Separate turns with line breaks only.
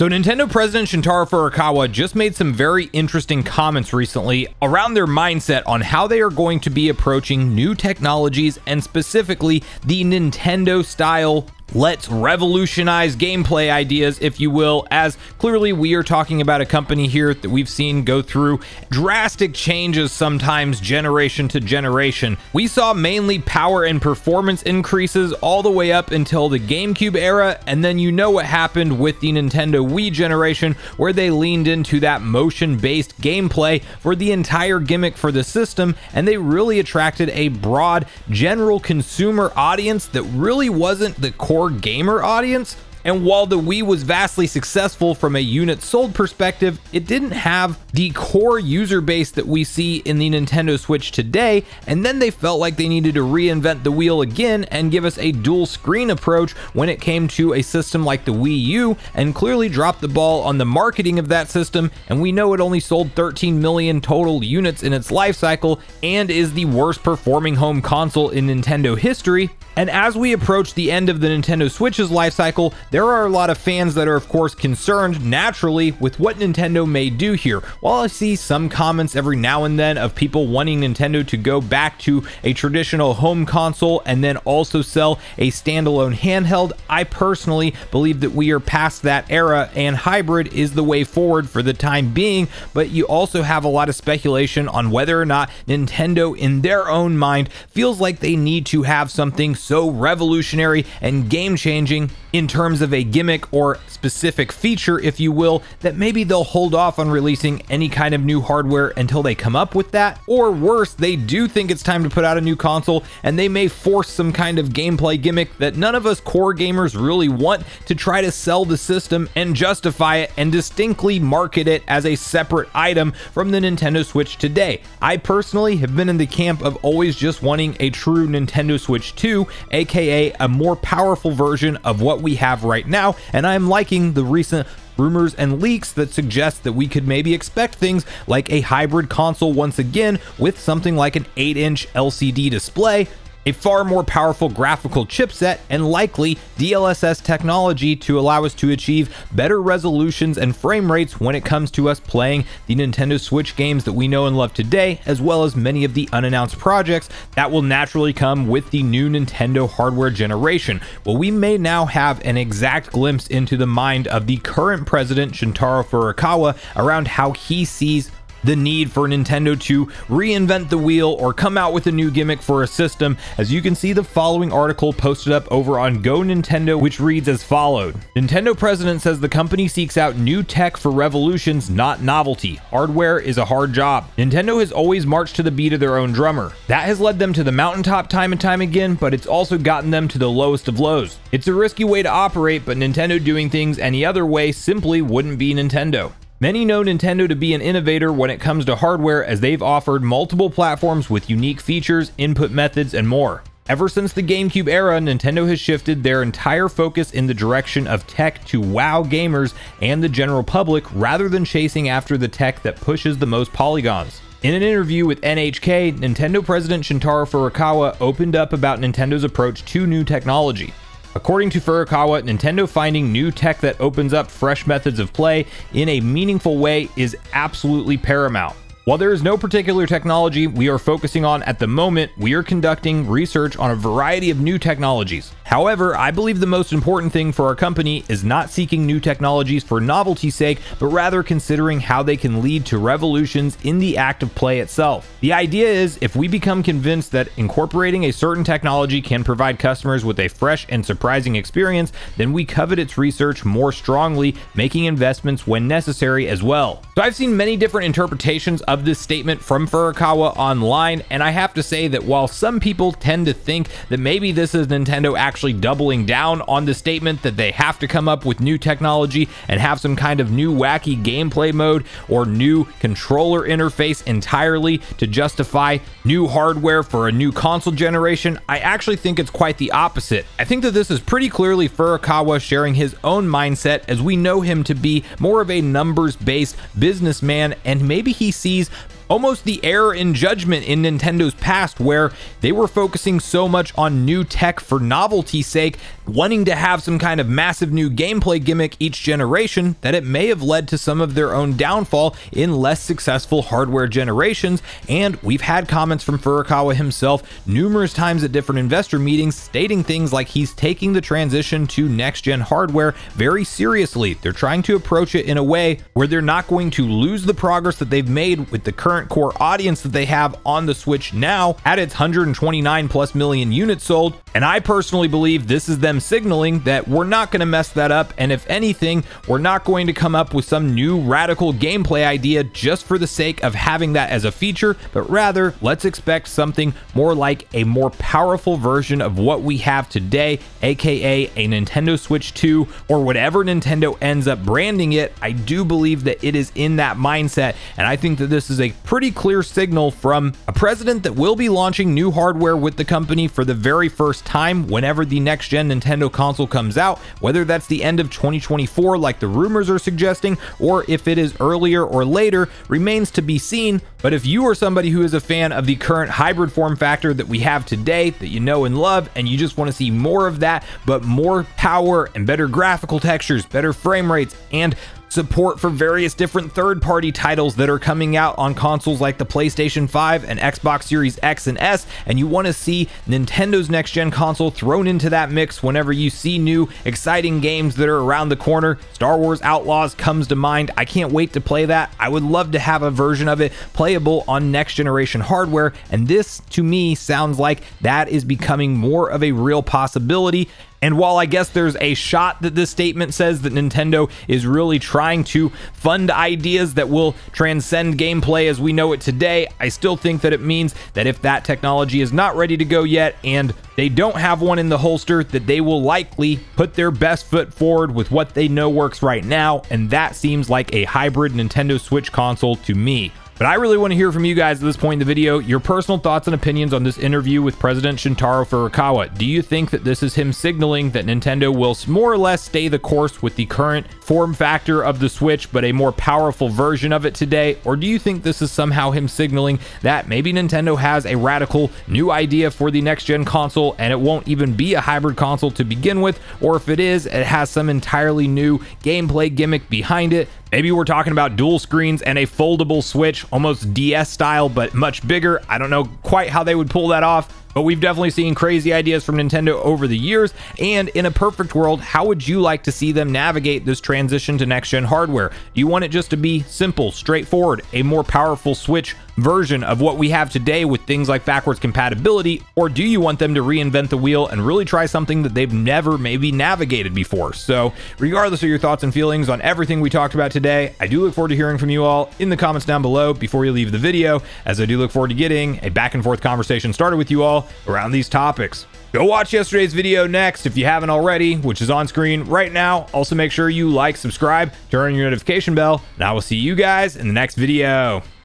So Nintendo President Shuntaro Furukawa just made some very interesting comments recently around their mindset on how they are going to be approaching new technologies, and specifically the Nintendo style let's revolutionize gameplay ideas, if you will, as clearly we are talking about a company here that we've seen go through drastic changes sometimes generation to generation. We saw mainly power and performance increases all the way up until the GameCube era, and then you know what happened with the Nintendo Wii generation, where they leaned into that motion-based gameplay for the entire gimmick for the system, and they really attracted a broad general consumer audience that really wasn't the core gamer audience. And while the Wii was vastly successful from a unit sold perspective, it didn't have the core user base that we see in the Nintendo Switch today, and then they felt like they needed to reinvent the wheel again and give us a dual screen approach when it came to a system like the Wii U, and clearly dropped the ball on the marketing of that system, and we know it only sold 13 million total units in its life cycle and is the worst performing home console in Nintendo history. And as we approach the end of the Nintendo Switch's life cycle, there are a lot of fans that are of course concerned naturally with what Nintendo may do here. While I see some comments every now and then of people wanting Nintendo to go back to a traditional home console and then also sell a standalone handheld, I personally believe that we are past that era and hybrid is the way forward for the time being. But you also have a lot of speculation on whether or not Nintendo in their own mind feels like they need to have something so revolutionary and game-changing in terms of a gimmick or specific feature, if you will, that maybe they'll hold off on releasing any kind of new hardware until they come up with that. Or worse, they do think it's time to put out a new console and they may force some kind of gameplay gimmick that none of us core gamers really want to try to sell the system and justify it and distinctly market it as a separate item from the Nintendo Switch today. I personally have been in the camp of always just wanting a true Nintendo Switch 2, aka a more powerful version of what we have right now, and I'm liking the recent rumors and leaks that suggest that we could maybe expect things like a hybrid console once again, with something like an 8-inch LCD display, a far more powerful graphical chipset, and likely DLSS technology to allow us to achieve better resolutions and frame rates when it comes to us playing the Nintendo Switch games that we know and love today, as well as many of the unannounced projects that will naturally come with the new Nintendo hardware generation. Well, we may now have an exact glimpse into the mind of the current president, Shuntaro Furukawa, around how he sees the need for Nintendo to reinvent the wheel or come out with a new gimmick for a system. As you can see, the following article posted up over on Go Nintendo, which reads as followed. Nintendo president says the company seeks out new tech for revolutions, not novelty. Hardware is a hard job. Nintendo has always marched to the beat of their own drummer. That has led them to the mountaintop time and time again, but it's also gotten them to the lowest of lows. It's a risky way to operate, but Nintendo doing things any other way simply wouldn't be Nintendo. Many know Nintendo to be an innovator when it comes to hardware, as they've offered multiple platforms with unique features, input methods, and more. Ever since the GameCube era, Nintendo has shifted their entire focus in the direction of tech to wow gamers and the general public, rather than chasing after the tech that pushes the most polygons. In an interview with NHK, Nintendo President Shuntaro Furukawa opened up about Nintendo's approach to new technology. According to Furukawa, Nintendo finding new tech that opens up fresh methods of play in a meaningful way is absolutely paramount. While there is no particular technology we are focusing on at the moment, we are conducting research on a variety of new technologies. However, I believe the most important thing for our company is not seeking new technologies for novelty's sake, but rather considering how they can lead to revolutions in the act of play itself. The idea is, if we become convinced that incorporating a certain technology can provide customers with a fresh and surprising experience, then we covet its research more strongly, making investments when necessary as well. So I've seen many different interpretations of this statement from Furukawa online, and I have to say that while some people tend to think that maybe this is Nintendo actually doubling down on the statement that they have to come up with new technology and have some kind of new wacky gameplay mode or new controller interface entirely to justify new hardware for a new console generation, I actually think it's quite the opposite. I think that this is pretty clearly Furukawa sharing his own mindset, as we know him to be more of a numbers-based businessman, and maybe he sees almost the error in judgment in Nintendo's past, where they were focusing so much on new tech for novelty's sake, wanting to have some kind of massive new gameplay gimmick each generation, that it may have led to some of their own downfall in less successful hardware generations. And we've had comments from Furukawa himself numerous times at different investor meetings stating things like he's taking the transition to next-gen hardware very seriously. They're trying to approach it in a way where they're not going to lose the progress that they've made with the current core audience that they have on the Switch now at its 129 plus million units sold. And I personally believe this is them signaling that we're not going to mess that up, and if anything, we're not going to come up with some new radical gameplay idea just for the sake of having that as a feature, but rather let's expect something more like a more powerful version of what we have today, aka a Nintendo Switch 2 or whatever Nintendo ends up branding it. I do believe that it is in that mindset, and I think that this is a pretty clear signal from a president that will be launching new hardware with the company for the very first time whenever the next gen Nintendo console comes out, whether that's the end of 2024 like the rumors are suggesting, or if it is earlier or later remains to be seen. But if you are somebody who is a fan of the current hybrid form factor that we have today, that you know and love, and you just want to see more of that, but more power and better graphical textures, better frame rates, and support for various different third-party titles that are coming out on consoles like the PlayStation 5 and Xbox Series X and S, and you want to see Nintendo's next-gen console thrown into that mix whenever you see new exciting games that are around the corner. Star Wars Outlaws comes to mind. I can't wait to play that. I would love to have a version of it playable on next-generation hardware, and this, to me, sounds like that is becoming more of a real possibility. And while I guess there's a shot that this statement says that Nintendo is really trying to fund ideas that will transcend gameplay as we know it today, I still think that it means that if that technology is not ready to go yet and they don't have one in the holster, that they will likely put their best foot forward with what they know works right now, and that seems like a hybrid Nintendo Switch console to me. But I really want to hear from you guys at this point in the video, your personal thoughts and opinions on this interview with President Shuntaro Furukawa. Do you think that this is him signaling that Nintendo will more or less stay the course with the current form factor of the Switch, but a more powerful version of it today? Or do you think this is somehow him signaling that maybe Nintendo has a radical new idea for the next gen console and it won't even be a hybrid console to begin with? Or if it is, it has some entirely new gameplay gimmick behind it. Maybe we're talking about dual screens and a foldable Switch, almost DS style, but much bigger. I don't know quite how they would pull that off, but we've definitely seen crazy ideas from Nintendo over the years. And in a perfect world, how would you like to see them navigate this transition to next-gen hardware? Do you want it just to be simple, straightforward, a more powerful Switch version of what we have today with things like backwards compatibility? Or do you want them to reinvent the wheel and really try something that they've never maybe navigated before? So regardless of your thoughts and feelings on everything we talked about today, I do look forward to hearing from you all in the comments down below before you leave the video, as I do look forward to getting a back and forth conversation started with you all around these topics. Go watch yesterday's video next if you haven't already, which is on screen right now. Also make sure you like, subscribe, turn on your notification bell, and I will see you guys in the next video.